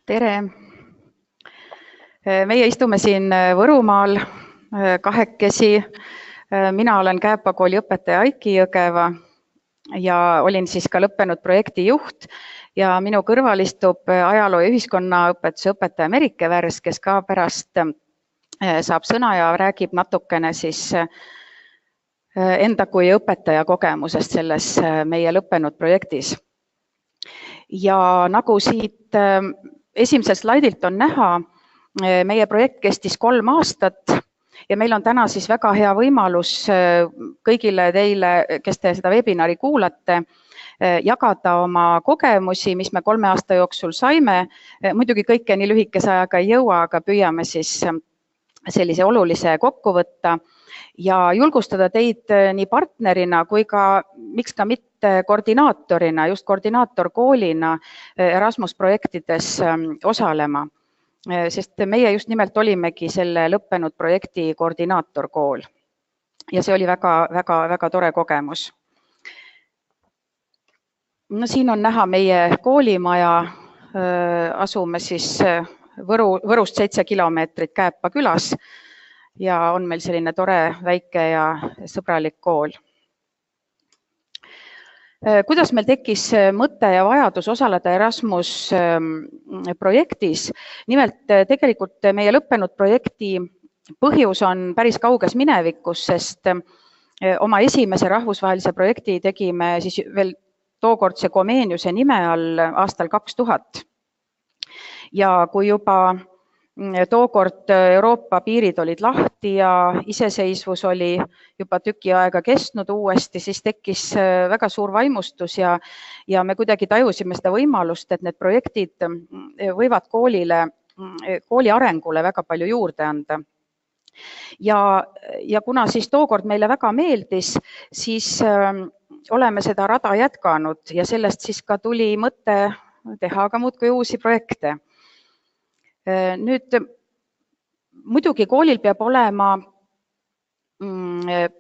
Tere! Meie istume siin Võrumaal kahekesi. Mina olen Kääpa kooli õpetaja Aiki Jõgeva ja olin siis ka lõppenud projekti juht ja minu kõrval istub ajaloo- ja ühiskonnaõpetuse õpetaja Merike Värs, kes ka pärast saab sõna ja räägib natukene siis enda kui õpetaja kogemusest selles meie lõppenud projektis. Ja nagu siit esimesel slaidilt on näha, meie projekt kestis 3 aastat ja meil on täna siis väga hea võimalus kõigile teile, kes te seda webinari kuulate, jagada oma kogemusi, mis me 3 aasta jooksul saime. Muidugi kõike nii lühikese ajaga ei jõua, aga püüame siis sellise olulise kokku võtta ja julgustada teid nii partnerina kui ka, miks ka mitte koordinaatorina, just koordinaatorkoolina Erasmus projektides osalema. Sest meie just nimelt olimegi selle lõppenud projekti koordinaatorkool ja see oli väga tore kogemus. No, siin on näha meie koolimaja, asume siis Võrust 7 kilomeetrit Kääpa külas ja on meil selline tore väike ja sõbralik kool. Kuidas meil tekkis mõte ja vajadus osaleda Erasmus projektis? Nimelt tegelikult meie lõppenud projekti põhjus on päris kauges minevikus, sest oma esimese rahvusvahelise projekti tegime siis veel tookordse Comeniuse nime all aastal 2000. Ja kui juba tookord Euroopa piirid olid lahti ja iseseisvus oli juba tüki aega kestnud uuesti, siis tekkis väga suur vaimustus ja me kuidagi tajusime seda võimalust, et need projektid võivad kooli arengule väga palju juurde anda. Ja kuna siis tookord meile väga meeldis, siis oleme seda rada jätkanud ja sellest siis ka tuli mõte teha ka muudkui uusi projekte. Nüüd, muidugi koolil peab olema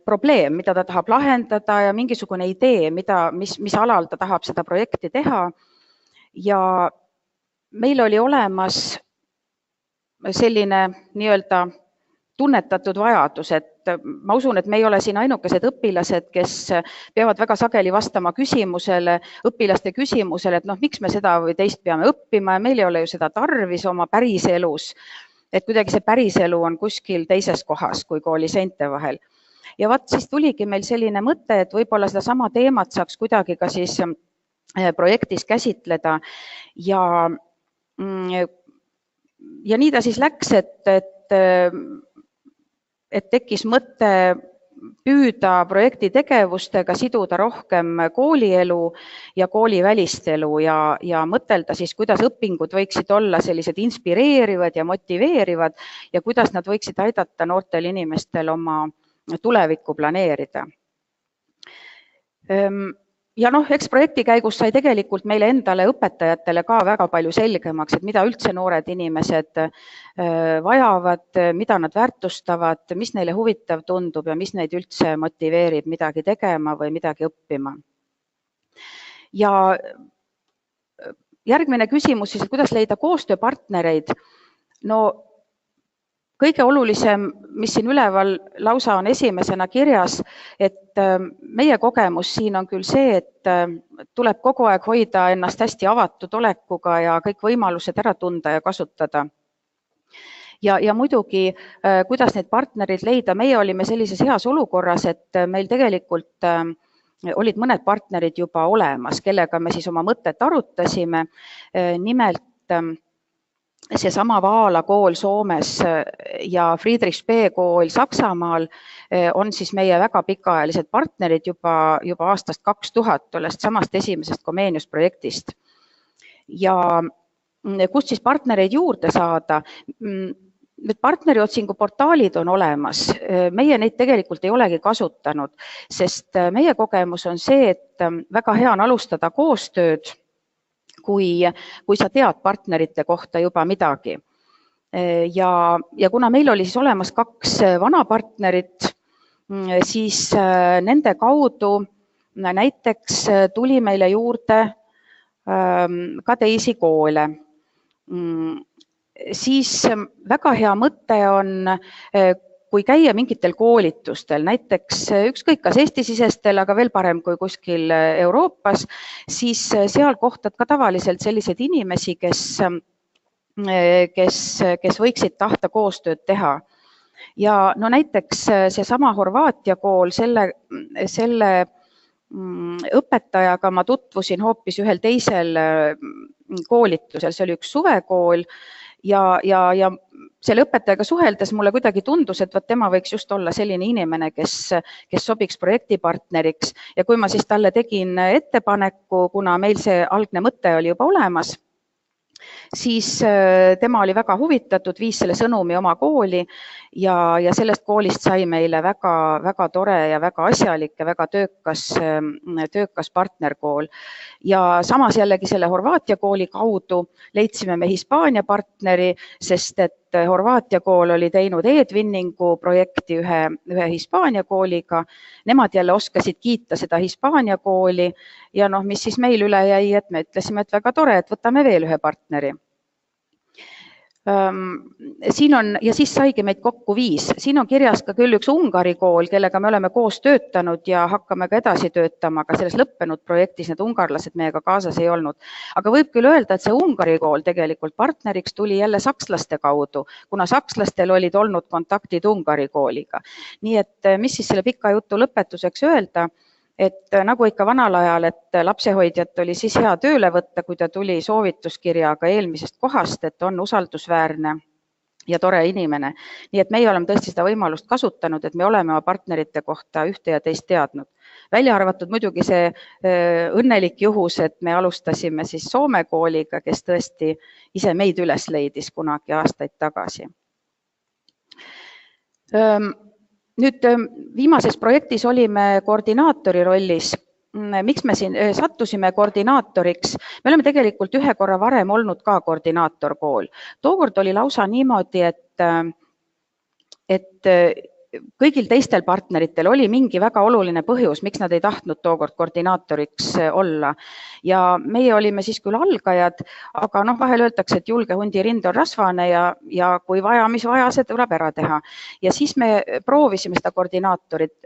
probleem, mida ta tahab lahendada ja mingisugune idee, mis alal ta tahab seda projekti teha. Ja meil oli olemas selline nii-öelda tunnetatud vajadus, et ma usun, et me ei ole siin ainukesed õpilased, kes peavad väga sageli vastama õpilaste küsimusele, et miks me seda või teist peame õppima ja meil ei ole ju seda tarvis oma päriselus, et kuidagi see päriselu on kuskil teises kohas kui kooli seinte vahel. Ja siis tuligi meil selline mõte, et võib-olla seda sama teemat saaks kuidagi ka siis projektis käsitleda ja nii ta siis läks, et tekkis mõte püüda projekti tegevustega siduda rohkem koolielu ja koolivälist elu ja mõtelda siis, kuidas õpingud võiksid olla sellised inspireerivad ja motiveerivad ja kuidas nad võiksid aidata noortel inimestel oma tulevikku planeerida. Ja eks projekti käigus sai tegelikult meile endale õpetajatele ka väga palju selgemaks, et mida üldse noored inimesed vajavad, mida nad väärtustavad, mis neile huvitav tundub ja mis neid üldse motiveerib midagi tegema või midagi õppima. Ja järgmine küsimus siis, et kuidas leida koostööpartnereid. No kõige olulisem, mis siin üleval lausa on esimesena kirjas, et meie kogemus siin on küll see, et tuleb kogu aeg hoida ennast hästi avatud olekuga ja kõik võimalused ära tunda ja kasutada. Ja muidugi, kuidas need partnerid leida, meie olime sellises heas olukorras, et meil tegelikult olid mõned partnerid juba olemas, kellega me siis oma mõtet arutasime. Nimelt seesama Vaala kool Soomes ja Friedrichs-Spee kool Saksamaal on siis meie väga pikaajalised partnerid juba aastast 2000, olest samast esimesest Comenius projektist. Ja kust siis partnereid juurde saada? Need partneriotsingu portaalid on olemas, meie neid tegelikult ei olegi kasutanud, sest meie kogemus on see, et väga hea on alustada koostööd, kui sa tead partnerite kohta juba midagi. Ja kuna meil oli siis olemas 2 vana partnerit, siis nende kaudu näiteks tuli meile juurde ka teisi koole. siis väga hea mõte on, kui käia mingitel koolitustel, näiteks ükskõik kas Eesti-sisestel, aga veel parem kui kuskil Euroopas, siis seal kohtad ka tavaliselt selliseid inimesi, kes võiksid tahta koostööd teha. Ja no näiteks seesama Horvaatia kool, selle õpetajaga ma tutvusin hoopis ühel teisel koolitusel, see oli üks suvekool ja selle õpetajaga suheldes mulle kuidagi tundus, et tema võiks just olla selline inimene, kes sobiks projektipartneriks ja kui ma siis talle tegin ettepaneku, kuna meil see algne mõte oli juba olemas, siis tema oli väga huvitatud, viis selle sõnumi oma kooli ja sellest koolist sai meile väga tore ja väga asjalik ja väga töökas partnerkool. Ja samas jällegi selle Horvaatia kooli kaudu leidsime me Hispaania partneri, sest et Horvaatia kool oli teinud e-twinningu projekti ühe Hispaania kooliga. Nemad jälle oskasid kiita seda Hispaania kooli ja mis siis meil üle jäi, et me ütlesime, et väga tore, et võtame veel ühe partneri. Siin on, ja siis saigi meid kokku 5. Siin on kirjas ka küll üks Ungari kool, kellega me oleme koos töötanud ja hakkame ka edasi töötama, aga selles lõppenud projektis need ungarlased meiega kaasas ei olnud. Aga võib küll öelda, et see Ungari kool tegelikult partneriks tuli jälle sakslaste kaudu, kuna sakslastel olid olnud kontaktid Ungari kooliga. Nii et mis siis selle pika jutu lõpetuseks öelda, et nagu ikka vanal ajal, et lapsehoidjat oli siis hea tööle võtta, kui ta tuli soovituskirjaga eelmisest kohast, et on usaldusväärne ja tore inimene. Nii et meie oleme tõesti seda võimalust kasutanud, et me oleme oma partnerite kohta ühte ja teist teadnud. Välja arvatud muidugi see õnnelik juhus, et me alustasime siis Soome kooliga, kes tõesti ise meid üles leidis kunagi aastaid tagasi. Nüüd viimases projektis olime koordinaatori rollis. Miks me siin sattusime koordinaatoriks? Me oleme tegelikult ühe korra varem olnud ka koordinaatorkool. Tookord oli lausa niimoodi, et kõigil teistel partneritel oli mingi väga oluline põhjus, miks nad ei tahtnud tookord koordinaatoriks olla. Ja meie olime siis küll algajad, aga vahel öeldakse, et julge hundi rind on rasvane ja kui vaja, mis vaja, see tuleb ära teha. Ja siis me proovisime seda koordinaatorit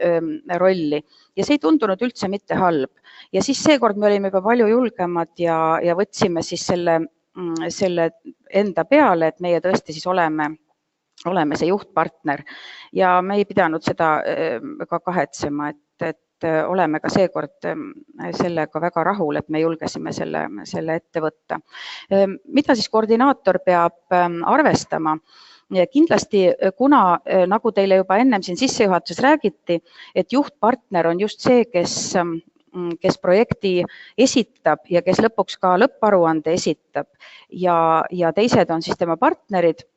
rolli ja see ei tundunud üldse mitte halb. Ja siis seekord me olime juba palju julgemad ja võtsime siis selle enda peale, et meie tõesti siis oleme see juhtpartner ja me ei pidanud seda ka kahetsema, et oleme ka seekord sellega väga rahul, et me julgesime selle ette võtta. Mida siis koordinaator peab arvestama? Kindlasti, kuna nagu teile juba ennem siin sissejuhatuses räägiti, et juhtpartner on just see, kes projekti esitab ja kes lõpuks ka lõpparuande esitab ja teised on siis tema partnerid,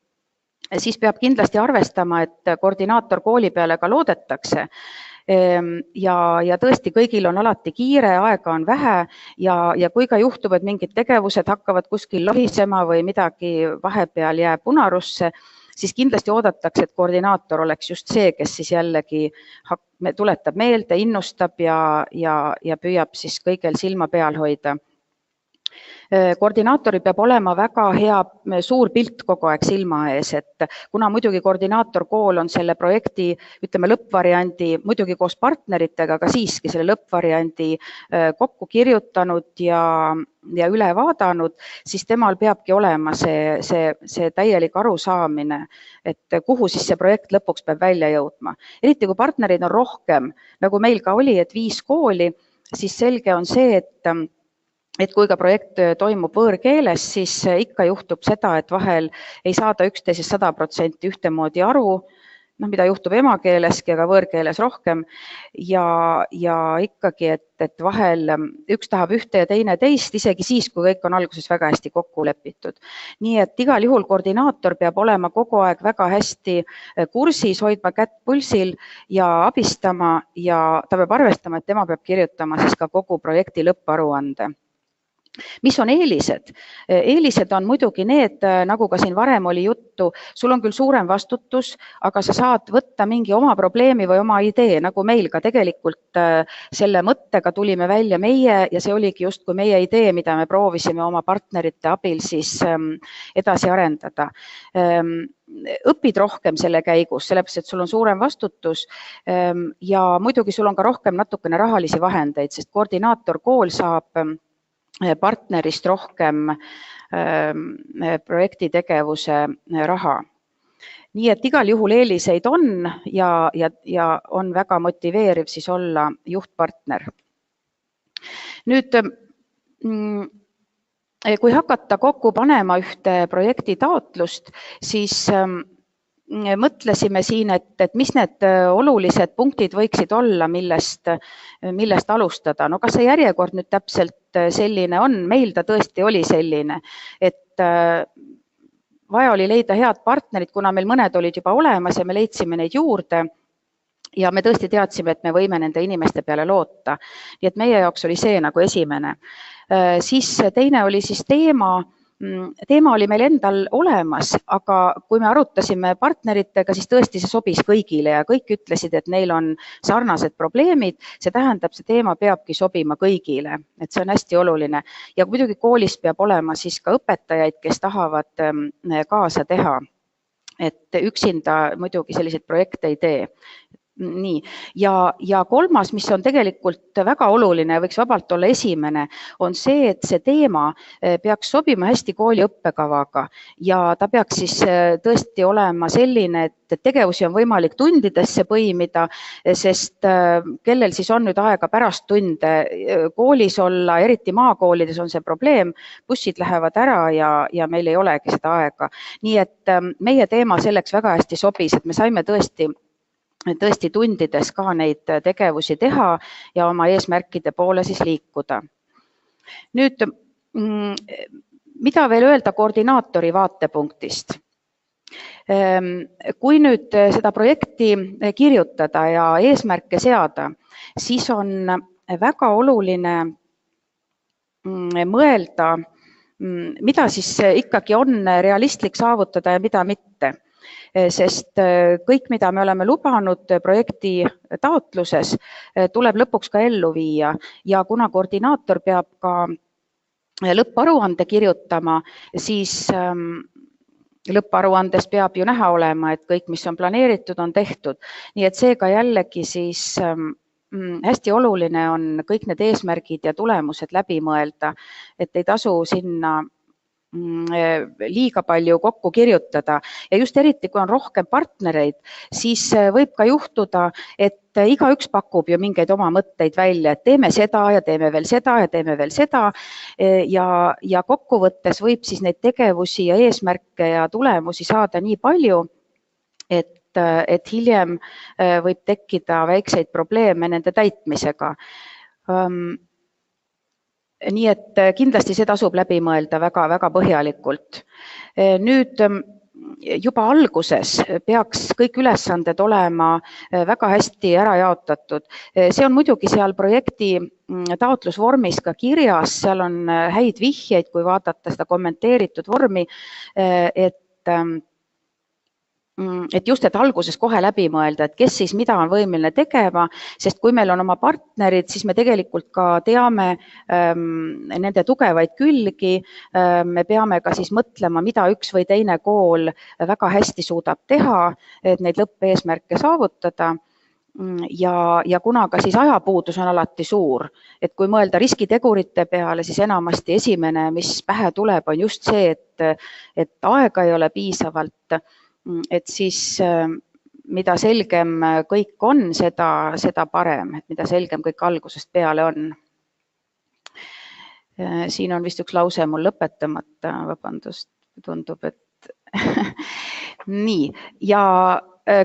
siis peab kindlasti arvestama, et koordinaator kooli peale ka loodetakse ja tõesti kõigil on alati kiire, aega on vähe ja kui ka juhtub, et mingid tegevused hakkavad kuskil lohisema või midagi vahepeal jääb unarusse, siis kindlasti oodatakse, et koordinaator oleks just see, kes siis jällegi tuletab meelde, innustab ja püüab siis kõigil silma peal hoida. Koordinaatoril peab olema väga hea suur pilt kogu aeg silma ees, et kuna muidugi koordinaatorkool on selle projekti, ütleme lõppvariandi, muidugi koos partneritega, aga siiski selle lõppvariandi kokku kirjutanud ja üle vaadanud, siis temal peabki olema see täielik arusaamine, et kuhu siis see projekt lõpuks peab välja jõudma. Eriti kui partnerid on rohkem, nagu meil ka oli, et 5 kooli, siis selge on see, et kui ka projekt toimub võõrkeeles, siis ikka juhtub seda, et vahel ei saada üksteisest 100% ühtemoodi aru, mida juhtub emakeeleski, aga võõrkeeles rohkem ja ikkagi, et vahel üks tahab ühte ja teine teist, isegi siis, kui kõik on alguses väga hästi kokku lepitud. Nii et igal juhul koordinaator peab olema kogu aeg väga hästi kursis, hoidma kätt pulsil ja abistama ja ta peab arvestama, et tema peab kirjutama siis ka kogu projekti lõpparuande. Mis on eelised? Eelised on muidugi need, nagu ka siin varem oli juttu, sul on küll suurem vastutus, aga sa saad võtta mingi oma probleemi või oma idee, nagu meil ka tegelikult selle mõttega tulime välja meie ja see oligi just kui meie idee, mida me proovisime oma partnerite abil siis edasi arendada. Õpid rohkem selle käigus, sellepärast, et sul on suurem vastutus ja muidugi sul on ka rohkem natukene rahalisi vahendeid, sest koordinaatorkool saab partnerist rohkem projektitegevuse raha. Nii et igal juhul eeliseid on ja on väga motiveeriv siis olla juhtpartner. Nüüd, kui hakata kokku panema ühte projekti taotlust, siis mõtlesime siin, et mis need olulised punktid võiksid olla, millest alustada. No kas see järjekord nüüd täpselt selline on? Meil ta tõesti oli selline, et vaja oli leida head partnerid, kuna meil mõned olid juba olemas ja me leidsime neid juurde ja me tõesti teadsime, et me võime nende inimeste peale loota. Nii et meie jaoks oli see nagu esimene. Siis teine oli siis teema. Teema oli meil endal olemas, aga kui me arutasime partneritega, siis tõesti see sobis kõigile ja kõik ütlesid, et neil on sarnased probleemid. See tähendab, see teema peabki sobima kõigile, et see on hästi oluline. Ja muidugi koolis peab olema siis ka õpetajaid, kes tahavad kaasa teha, et üksinda muidugi selliseid projekte ei tee. Nii. Ja kolmas, mis on tegelikult väga oluline, võiks vabalt olla esimene, on see, et see teema peaks sobima hästi kooli õppekavaga ja ta peaks siis tõesti olema selline, et tegevusi on võimalik tundidesse põimida, sest kellel siis on nüüd aega pärast tunde koolis olla, eriti maakoolides on see probleem, bussid lähevad ära ja meil ei olegi seda aega. Nii et meie teema selleks väga hästi sobis, et me saime tõesti tundides ka neid tegevusi teha ja oma eesmärkide poole siis liikuda. Nüüd, mida veel öelda koordinaatori vaatepunktist? Kui nüüd seda projekti kirjutada ja eesmärke seada, siis on väga oluline mõelda, mida siis ikkagi on realistlik saavutada ja mida mitte. Sest kõik, mida me oleme lubanud projekti taotluses, tuleb lõpuks ka ellu viia ja kuna koordinaator peab ka lõpparuande kirjutama, siis lõpparuandes peab ju näha olema, et kõik, mis on planeeritud, on tehtud. Nii et seega jällegi siis hästi oluline on kõik need eesmärgid ja tulemused läbi mõelda, et ei tasu sinna liiga palju kokku kirjutada ja just eriti, kui on rohkem partnereid, siis võib ka juhtuda, et igaüks pakub ju mingeid oma mõtteid välja, et teeme seda ja teeme veel seda ja teeme veel seda ja kokkuvõttes võib siis neid tegevusi ja eesmärke ja tulemusi saada nii palju, et hiljem võib tekkida väikseid probleeme nende täitmisega. Nii et kindlasti see tasub läbi mõelda väga põhjalikult. Nüüd juba alguses peaks kõik ülesanded olema väga hästi ära jaotatud. See on muidugi seal projekti taotlusvormis ka kirjas, seal on häid vihjeid, kui vaadata seda kommenteeritud vormi, et just, et alguses kohe läbi mõelda, et kes siis mida on võimeline tegema, sest kui meil on oma partnerid, siis me tegelikult ka teame nende tugevaid külgi, me peame ka siis mõtlema, mida üks või teine kool väga hästi suudab teha, et neid lõppeesmärke saavutada. Ja kuna ka siis ajapuudus on alati suur, et kui mõelda riskitegurite peale, siis enamasti esimene, mis pähe tuleb, on just see, et aega ei ole piisavalt, et siis mida selgem kõik on, seda parem, et mida selgem kõik algusest peale on. Siin on vist üks lause mul lõpetamata, vabandust, tundub, et nii, ja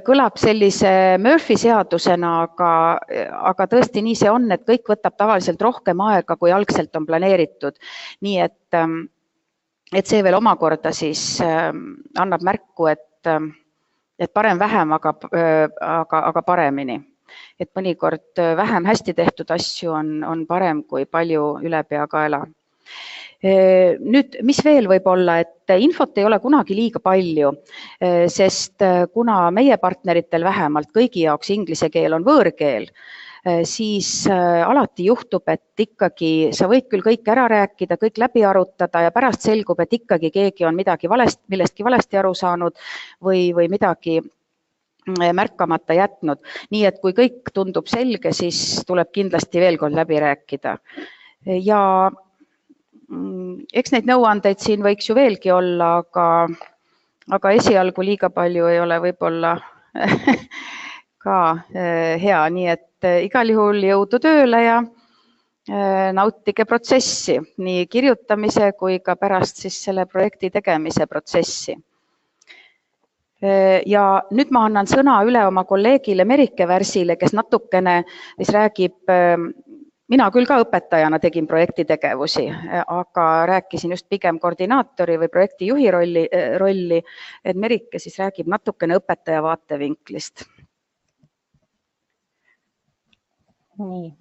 kõlab sellise Murphy seadusena, aga tõesti nii see on, et kõik võtab tavaliselt rohkem aega, kui algselt on planeeritud. Nii et see veel omakorda siis annab märku, et parem vähem, aga paremini. Et mõnikord vähem hästi tehtud asju on parem kui palju üle peakaela. Nüüd, mis veel võib olla, et infot ei ole kunagi liiga palju, sest kuna meie partneritel vähemalt kõigi jaoks inglise keel on võõrkeel, siis alati juhtub, et ikkagi sa võid küll kõik ära rääkida, kõik läbi arutada ja pärast selgub, et ikkagi keegi on millestki valesti aru saanud või midagi märkamata jätnud. Nii et kui kõik tundub selge, siis tuleb kindlasti veel kord läbi rääkida. Ja eks neid nõuandeid siin võiks ju veelgi olla, aga esialgu liiga palju ei ole võib-olla ka hea, nii et igal juhul jõudu tööle ja nautige protsessi, nii kirjutamise kui ka pärast siis selle projekti tegemise protsessi. Ja nüüd ma annan sõna üle oma kolleegile Merike Värsile, kes natukene räägib. Mina küll ka õpetajana tegin projektitegevusi, aga rääkisin just pigem koordinaatori või projektijuhi rolli, et Merike siis räägib natukene õpetaja vaatevinklist. Nii,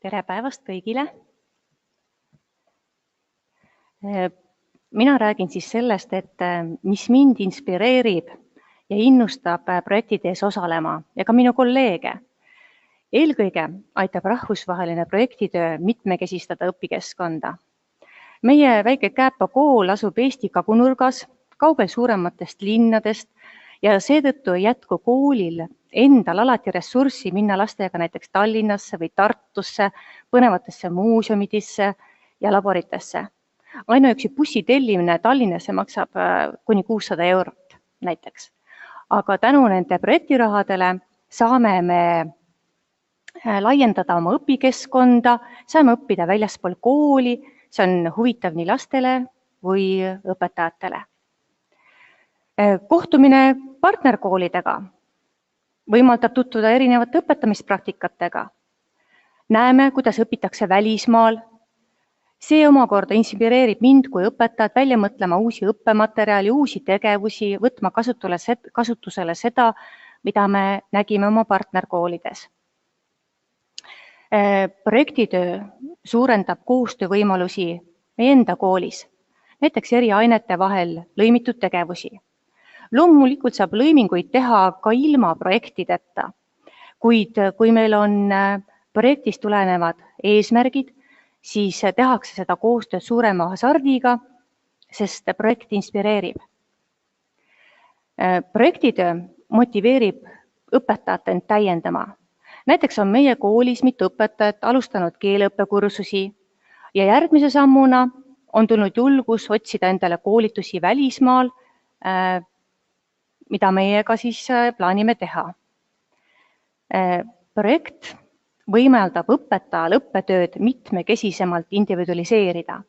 tere päevast kõigile. Mina räägin siis sellest, et mis mind inspireerib ja innustab projektides osalema ja ka minu kolleege. Eelkõige aitab rahvusvaheline projektitöö mitmekesistada õpikeskkonda. Meie väike Kääpa kool asub Eesti kagunurgas, kaugel suurematest linnadest ja seetõttu ei jätku koolil endal alati ressurssi minna lastega näiteks Tallinnasse või Tartusse, põnevatesse muuseumidesse ja laboritesse. Ainuüksi bussi tellimine Tallinnasse maksab kuni 600 eurot näiteks. Aga tänu nende projektirahadele saame me laiendada oma õpikeskkonda, saame õppida väljaspool kooli, see on huvitav nii lastele või õpetajatele. Kohtumine partnerkoolidega võimaldab tutvuda erinevate õpetamispraktikatega. Näeme, kuidas õpitakse välismaal. See omakorda inspireerib mind kui õpetajat välja mõtlema uusi õppematerjali, uusi tegevusi, võtma kasutusele seda, mida me nägime oma partnerkoolides. Projektitöö suurendab koostöövõimalusi meie enda koolis, näiteks eri ainete vahel lõimitud tegevusi. Loomulikult saab lõiminguid teha ka ilma projektideta, kuid kui meil on projektist tulenevad eesmärgid, siis tehakse seda koostööd suurema hasardiga, sest projekt inspireerib. Projektitöö motiveerib õpetajat end täiendama. Näiteks on meie koolis mitu õpetajat alustanud keeleõppekursusi ja järgmise sammuna on tulnud julgus otsida endale koolitusi välismaal, mida meiega siis plaanime teha. Projekt võimaldab õpetajal õppetööd mitmekesisemalt individualiseerida.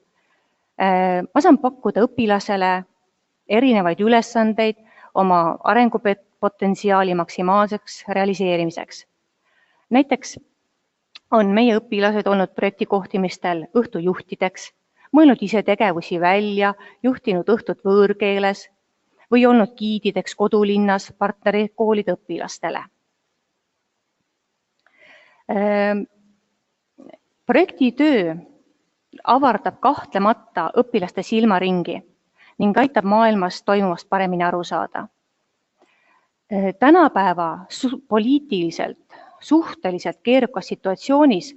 Ma saan pakkuda õpilasele erinevaid ülesandeid oma arengupotentsiaali maksimaalseks realiseerimiseks. Näiteks on meie õpilased olnud projektikohtimistel õhtujuhtideks, mõelnud ise tegevusi välja, juhtinud õhtut võõrkeeles või olnud giidideks kodulinnas partnerikoolide õpilastele. Projektitöö avardab kahtlemata õpilaste silmaringi ning aitab maailmas toimuvast paremini aru saada. Tänapäeva poliitiliselt suhteliselt keerukas situatsioonis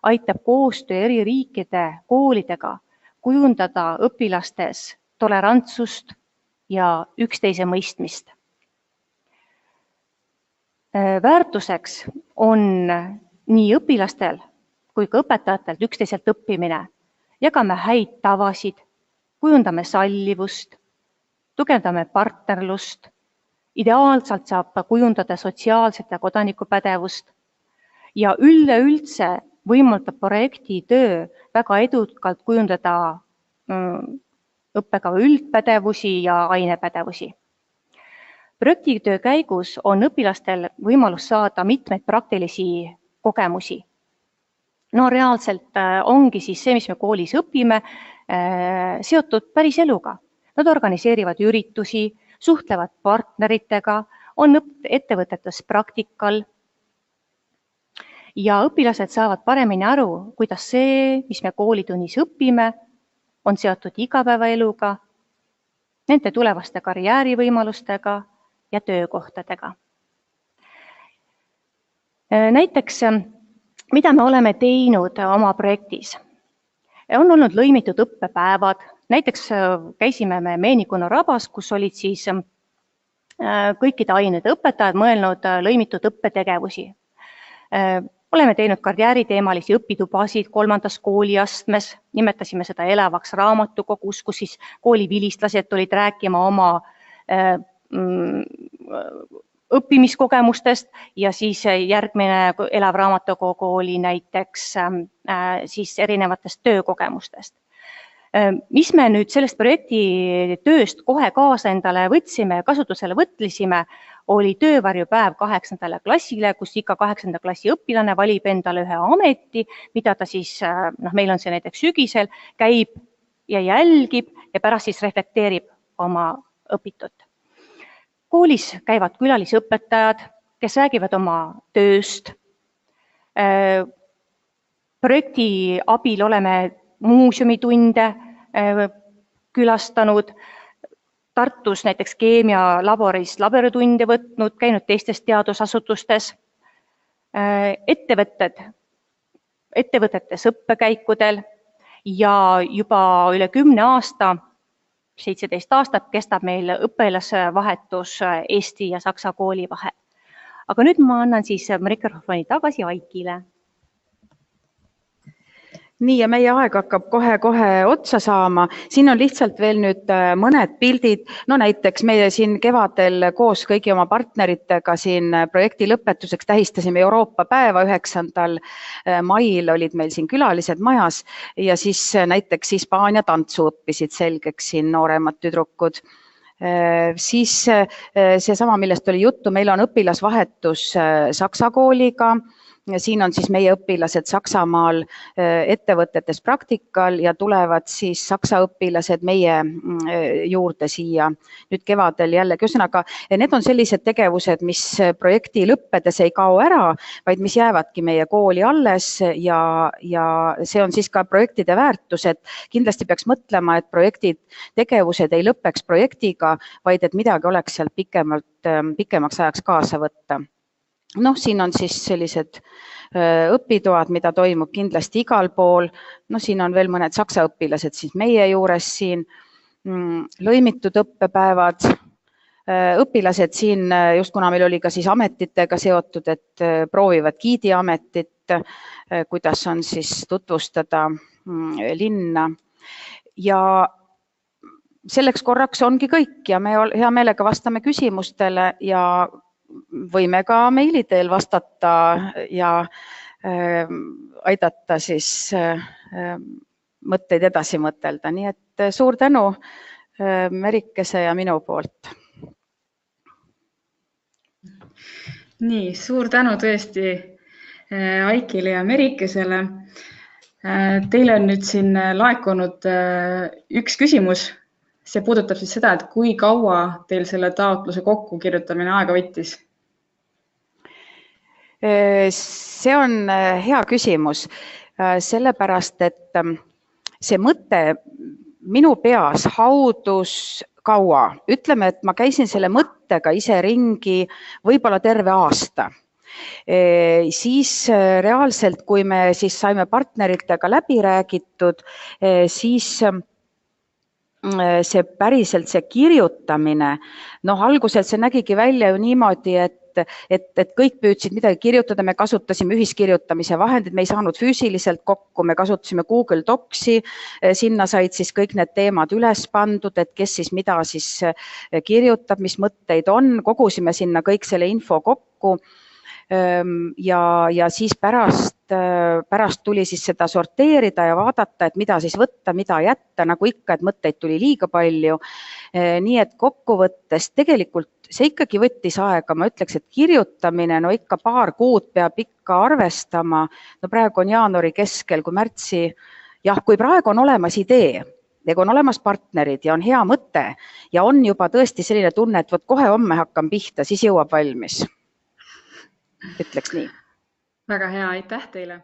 aitab koostöö eri riikide koolidega kujundada õpilastes tolerantsust ja üksteise mõistmist. Väärtuseks on nii õpilastel kui ka õpetajatelt üksteiselt õppimine. Jagame häid tavasid, kujundame sallivust, tugevdame partnerlust, ideaalselt saab kujundada sotsiaalset ja kodanikupädevust ja üleüldse võimaldab projektitöö väga edukalt kujundada õppekava üldpädevusi ja ainepädevusi. Projektitöö käigus on õpilastel võimalus saada mitmeid praktilisi kogemusi. No reaalselt ongi siis see, mis me koolis õpime, seotud päris eluga. Nad organiseerivad üritusi, suhtlevad partneritega, on ettevõtetes praktikal ja õpilased saavad paremini aru, kuidas see, mis me koolitunnis õpime, on seotud igapäevaeluga, nende tulevaste karjäärivõimalustega ja töökohtadega. Näiteks, mida me oleme teinud oma projektis? On olnud lõimitud õppepäevad, näiteks käisime me Meenikonna rabas, kus olid siis kõikide ainete õpetajad mõelnud lõimitud õppetegevusi. Oleme teinud karjääriteemalisi õpitubasid 3. kooliastmes, nimetasime seda elavaks raamatukogus, kus siis kooli vilistlased tulid rääkima oma õppimiskogemustest ja siis järgmine elav raamatukogu oli näiteks siis erinevatest töökogemustest. Mis me nüüd sellest projekti tööst kohe kaasa endale võtsime ja kasutusele võtlisime, oli töövarjupäev 8. klassile, kus iga 8. klassi õpilane valib endale ühe ameti, mida ta siis, meil on see näiteks sügisel, käib ja jälgib ja pärast siis reflekteerib oma õpitut. Koolis käivad külalisõpetajad, kes räägivad oma tööst. Projekti abil oleme muuseumitunde külastanud, Tartus näiteks keemialaboris laboritunde võtnud, käinud teistes teadusasutustes, ettevõtetes õppekäikudel ja juba üle 10 aasta, 17 aastat kestab meil õpilasvahetus Eesti ja Saksa kooli vahel. Aga nüüd ma annan siis mikrofoni tagasi Aikile. Nii, ja meie aeg hakkab kohe otsa saama. Siin on lihtsalt veel nüüd mõned pildid. No näiteks meie siin kevadel koos kõigi oma partneritega siin projekti lõpetuseks tähistasime Euroopa päeva 9. mail olid meil siin külalised majas ja siis näiteks Hispaania tantsu õppisid selgeks siin nooremad tüdrukud. Siis seesama, millest oli juttu, meil on õpilasvahetus Saksa kooliga. Siin on siis meie õpilased Saksamaal ettevõtetes praktikal ja tulevad siis Saksa õpilased meie juurde siia nüüd kevadel jällegi. Ühesõnaga, need on sellised tegevused, mis projekti lõppedes ei kao ära, vaid mis jäävadki meie kooli alles ja see on siis ka projektide väärtus, et kindlasti peaks mõtlema, et projektid, tegevused ei lõpeks projektiga, vaid et midagi oleks sealt pikemaks ajaks kaasa võtta. Noh, siin on siis sellised õpitoad, mida toimub kindlasti igal pool. No siin on veel mõned saksa õpilased siis meie juures siin, lõimitud õppepäevad, õpilased siin, just kuna meil oli ka siis ametitega seotud, et proovivad giidiametit, kuidas on siis tutvustada linna. Ja selleks korraks ongi kõik ja me hea meelega vastame küsimustele ja võime ka meili teel vastata ja aidata siis mõtteid edasi mõtelda. Nii et suur tänu Merikese ja minu poolt. Nii, suur tänu tõesti Aikile ja Merikesele. Teile on nüüd siin laekunud üks küsimus. See puudutab siis seda, et kui kaua teil selle taotluse kokku kirjutamine aega võttis? See on hea küsimus, sellepärast, et see mõte minu peas haudus kaua. Ütleme, et ma käisin selle mõttega ise ringi võib-olla terve aasta. Siis reaalselt, kui me siis saime partneritega läbi räägitud, siis see päriselt see kirjutamine, alguselt see nägigi välja ju niimoodi, et kõik püüdsid midagi kirjutada, me kasutasime ühiskirjutamise vahendid, me ei saanud füüsiliselt kokku, me kasutasime Google Docsi, sinna said siis kõik need teemad üles pandud, et kes siis mida siis kirjutab, mis mõtteid on, kogusime sinna kõik selle info kokku ja siis pärast tuli siis seda sorteerida ja vaadata, et mida siis võtta, mida jätta, nagu ikka, et mõtteid tuli liiga palju. Nii et kokkuvõttes tegelikult see ikkagi võttis aega, ma ütleks, et kirjutamine, ikka paar kuud peab ikka arvestama, praegu on jaanuari keskel, kui märtsi, kui praegu on olemas idee, ja kui on olemas partnerid ja on hea mõte ja on juba tõesti selline tunne, et kohe homme hakkan pihta, siis jõuab valmis. Ütleks nii. Väga hea, aitäh teile!